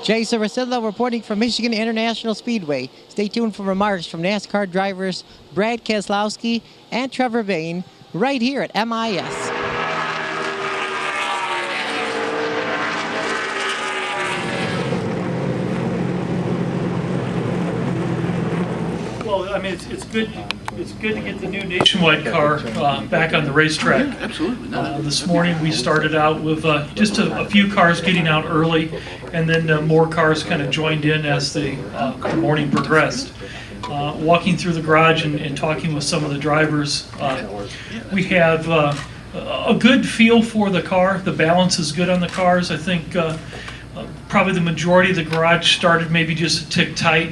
Jason Rzucidlo reporting from Michigan International Speedway. Stay tuned for remarks from NASCAR drivers Brad Keselowski and Trevor Bayne right here at MIS. Well, I mean, it's good. It's good to get the new Nationwide car back on the racetrack. Yeah, absolutely. This morning we started out with just a few cars getting out early, and then more cars kind of joined in as the morning progressed. Walking through the garage and talking with some of the drivers, we have a good feel for the car. The balance is good on the cars. I think probably the majority of the garage started maybe just a tick tight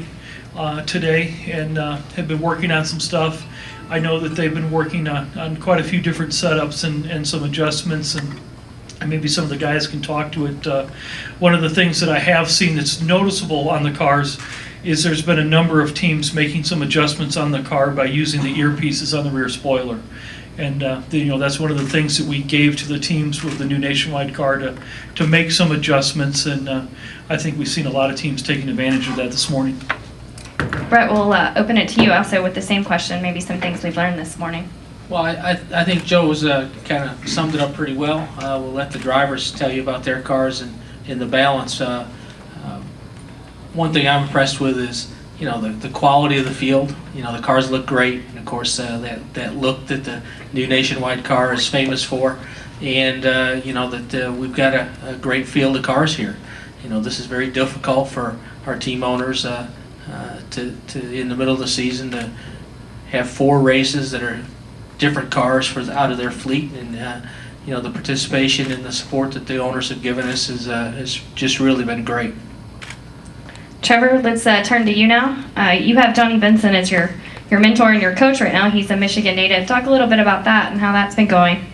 today, and have been working on some stuff. I know that they've been working on quite a few different setups and some adjustments, and maybe some of the guys can talk to it. One of the things that I have seen that's noticeable on the cars is there's been a number of teams making some adjustments on the car by using the earpieces on the rear spoiler. And that's one of the things that we gave to the teams with the new Nationwide car to make some adjustments, and I think we've seen a lot of teams taking advantage of that this morning. Brett, we'll open it to you also with the same question, maybe some things we've learned this morning. Well, I think Joe's kind of summed it up pretty well. We'll let the drivers tell you about their cars and the balance. One thing I'm impressed with is, the quality of the field. The cars look great, and of course that look that the new Nationwide car is famous for, and that we've got a great field of cars here. This is very difficult for our team owners to in the middle of the season to have 4 races that are different cars out of their fleet, and the participation and the support that the owners have given us has just really been great. Trevor, let's turn to you now. You have Johnny Benson as your mentor and your coach right now. He's a Michigan native. Talk a little bit about that and how that's been going.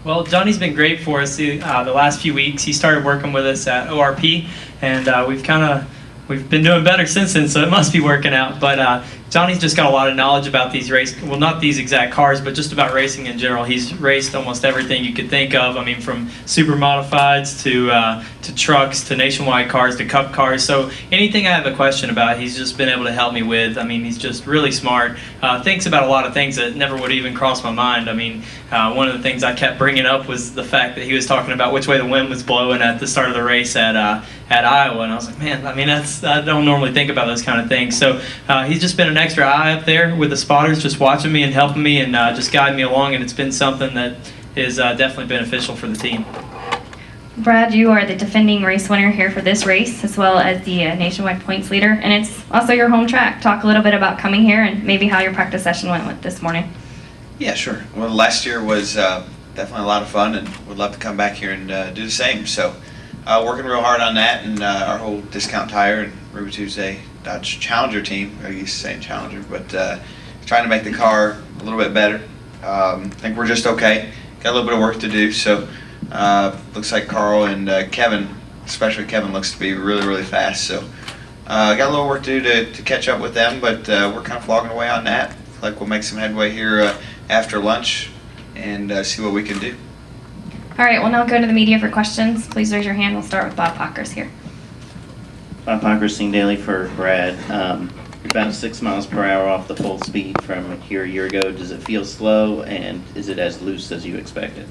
Well, Johnny's been great for us the last few weeks. He started working with us at ORP, and we've been doing better since then, so it must be working out. But Johnny's just got a lot of knowledge about these well, not these exact cars, but just about racing in general. He's raced almost everything you could think of. I mean, from super modifieds to trucks to Nationwide cars to Cup cars. So anything I have a question about, he's just been able to help me with. I mean, he's just really smart. Thinks about a lot of things that never would even cross my mind. I mean, one of the things I kept bringing up was the fact that he was talking about which way the wind was blowing at the start of the race at Iowa, and I was like, man, I mean, I don't normally think about those kind of things. So he's just been an extra eye up there with the spotters, just watching me and helping me and just guiding me along, and it's been something that is definitely beneficial for the team. Brad, you are the defending race winner here for this race, as well as the Nationwide points leader, and it's also your home track. Talk a little bit about coming here and maybe how your practice session went with this morning. Yeah, sure. Well, last year was definitely a lot of fun, and would love to come back here and do the same. So working real hard on that, and our whole Discount Tire and Ruby Tuesday Dodge Challenger team, I used to say Challenger, but trying to make the car a little bit better. I think we're just okay. Got a little bit of work to do, so looks like Carl and Kevin, especially Kevin, looks to be really, really fast. So got a little work to do to catch up with them, but we're kind of flogging away on that. Feel like we'll make some headway here after lunch and see what we can do. All right, we'll now go to the media for questions. Please raise your hand. We'll start with Bob Pockers here. Bob Pockers, Sing Daily for Brad. You're about 6 miles per hour off the full speed from here a year ago. Does it feel slow, and is it as loose as you expected?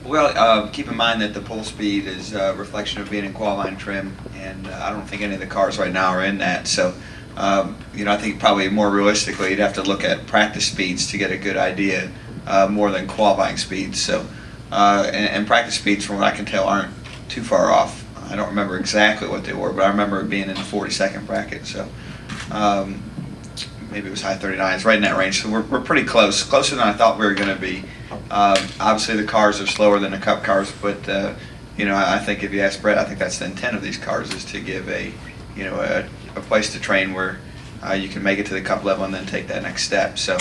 Well, keep in mind that the pull speed is a reflection of being in qualifying trim, and I don't think any of the cars right now are in that. So, I think probably more realistically, you'd have to look at practice speeds to get a good idea, more than qualifying speeds. So, and practice speeds, from what I can tell, aren't too far off. I don't remember exactly what they were, but I remember being in the 40-second bracket. So, maybe it was high 39s, right in that range. So we're pretty close, closer than I thought we were going to be. Obviously, the cars are slower than the Cup cars, but I think if you ask Brett, I think that's the intent of these cars, is to give a place to train where you can make it to the Cup level and then take that next step. So,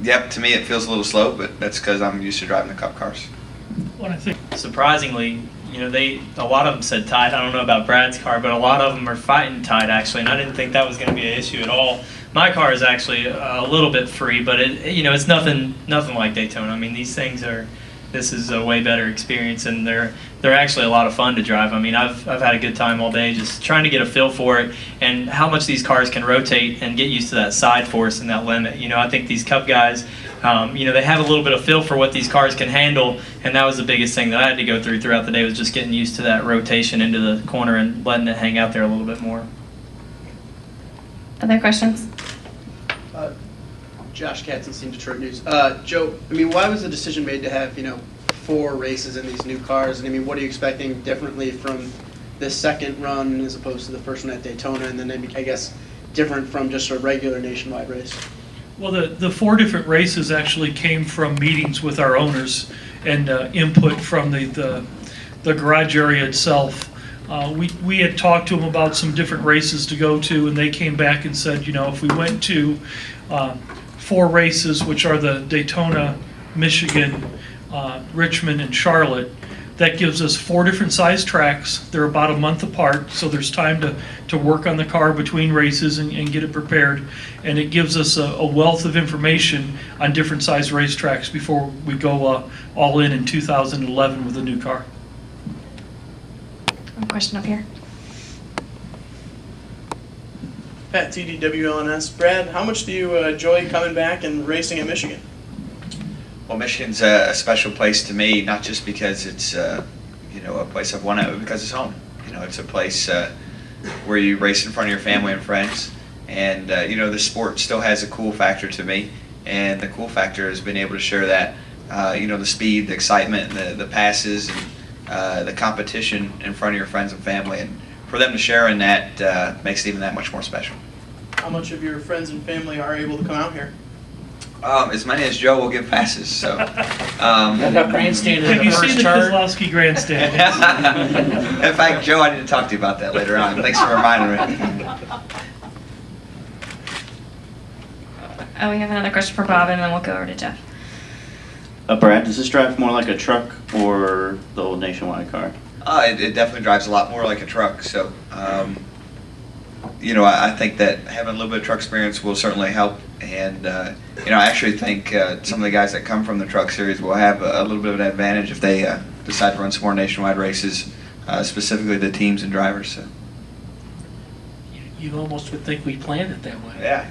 yep, to me it feels a little slow, but that's because I'm used to driving the Cup cars. Well, I think surprisingly, a lot of them said tight. I don't know about Brad's car, but a lot of them are fighting tight actually, and I didn't think that was going to be an issue at all. My car is actually a little bit free, but it's nothing like Daytona. I mean, these things this is a way better experience, and they're actually a lot of fun to drive. I mean, I've had a good time all day just trying to get a feel for it and how much these cars can rotate and get used to that side force and that limit. You know, I think these Cup guys, you know, they have a little bit of feel for what these cars can handle, and that was the biggest thing that I had to go through throughout the day, was just getting used to that rotation into the corner and letting it hang out there a little bit more. Other questions? Josh Katzenstein, Detroit News. Joe, I mean, why was the decision made to have, 4 races in these new cars? And I mean, what are you expecting differently from this second run as opposed to the first one at Daytona, and then maybe, I guess, different from just a regular nationwide race? Well, the 4 different races actually came from meetings with our owners and input from the garage area itself. We had talked to them about some different races to go to, and they came back and said, if we went to 4 races, which are the Daytona, Michigan, Richmond, and Charlotte, that gives us 4 different size tracks. They're about a month apart, so there's time to work on the car between races and get it prepared. And it gives us a wealth of information on different size racetracks before we go all in 2011 with a new car. One question up here. Pat, TDWLNS. Brad, how much do you enjoy coming back and racing at Michigan? Well, Michigan's a special place to me, not just because it's a place I've won at, but because it's home. It's a place where you race in front of your family and friends, and the sport still has a cool factor to me, and the cool factor has been able to share that the speed, the excitement, the passes, and the competition in front of your friends and family, and for them to share in that makes it even that much more special. How much of your friends and family are able to come out here? As many as Joe will give passes. So, grandstand Have you seen the Keselowski grandstand? In fact, Joe, I need to talk to you about that later on. Thanks for reminding me. We have another question for Bob, and then we'll go over to Jeff. Brad, does this drive more like a truck or the old Nationwide car? It definitely drives a lot more like a truck. So, I think that having a little bit of truck experience will certainly help. And, I actually think some of the guys that come from the truck series will have a little bit of an advantage if they decide to run some more nationwide races, specifically the teams and drivers. So. You almost would think we planned it that way. Yeah.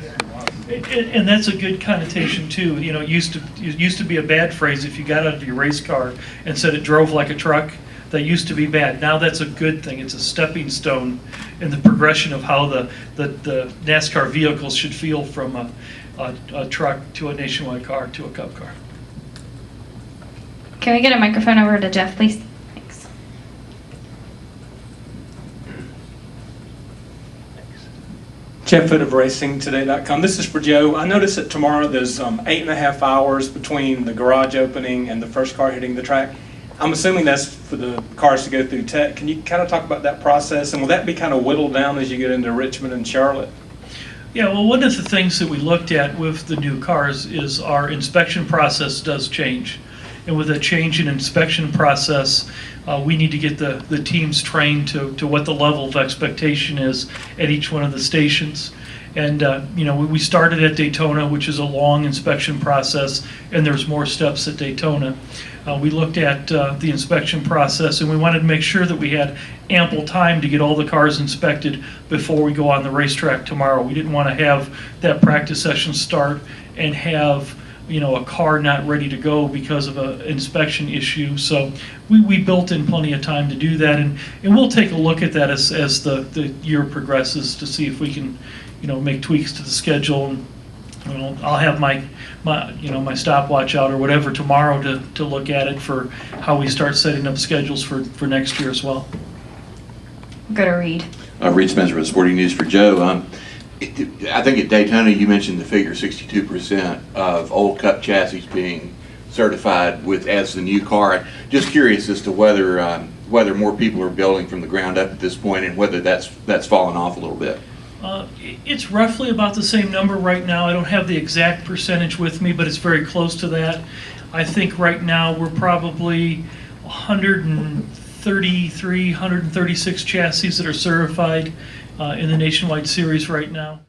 And that's a good connotation too. It used to be a bad phrase if you got out of your race car and said it drove like a truck. That used to be bad. Now that's a good thing. It's a stepping stone in the progression of how the NASCAR vehicles should feel from a truck to a nationwide car to a Cup car. Can we get a microphone over to Jeff, please? Thanks. Jeff Hood of RacingToday.com. This is for Joe. I noticed that tomorrow there's 8.5 hours between the garage opening and the first car hitting the track. I'm assuming that's for the cars to go through tech. Can you kind of talk about that process, and will that be kind of whittled down as you get into Richmond and Charlotte? Yeah, well, one of the things that we looked at with the new cars is our inspection process does change. And with a change in inspection process, we need to get the teams trained to what the level of expectation is at each one of the stations. And we started at Daytona, which is a long inspection process, and there's more steps at Daytona. We looked at the inspection process, and we wanted to make sure that we had ample time to get all the cars inspected before we go on the racetrack tomorrow. We didn't want to have that practice session start and have a car not ready to go because of an inspection issue. So we built in plenty of time to do that, and we'll take a look at that as the year progresses to see if we can make tweaks to the schedule. And I'll have my stopwatch out or whatever tomorrow to look at it for how we start setting up schedules for next year as well. Go to Reed. Reed Spencer with Sporting News for Joe. I think at Daytona you mentioned the figure 62% of old Cup chassis being certified as the new car. Just curious as to whether more people are building from the ground up at this point, and whether that's fallen off a little bit. It's roughly about the same number right now. I don't have the exact percentage with me, but it's very close to that. I think right now we're probably 133, 136 chassis that are certified in the Nationwide Series right now.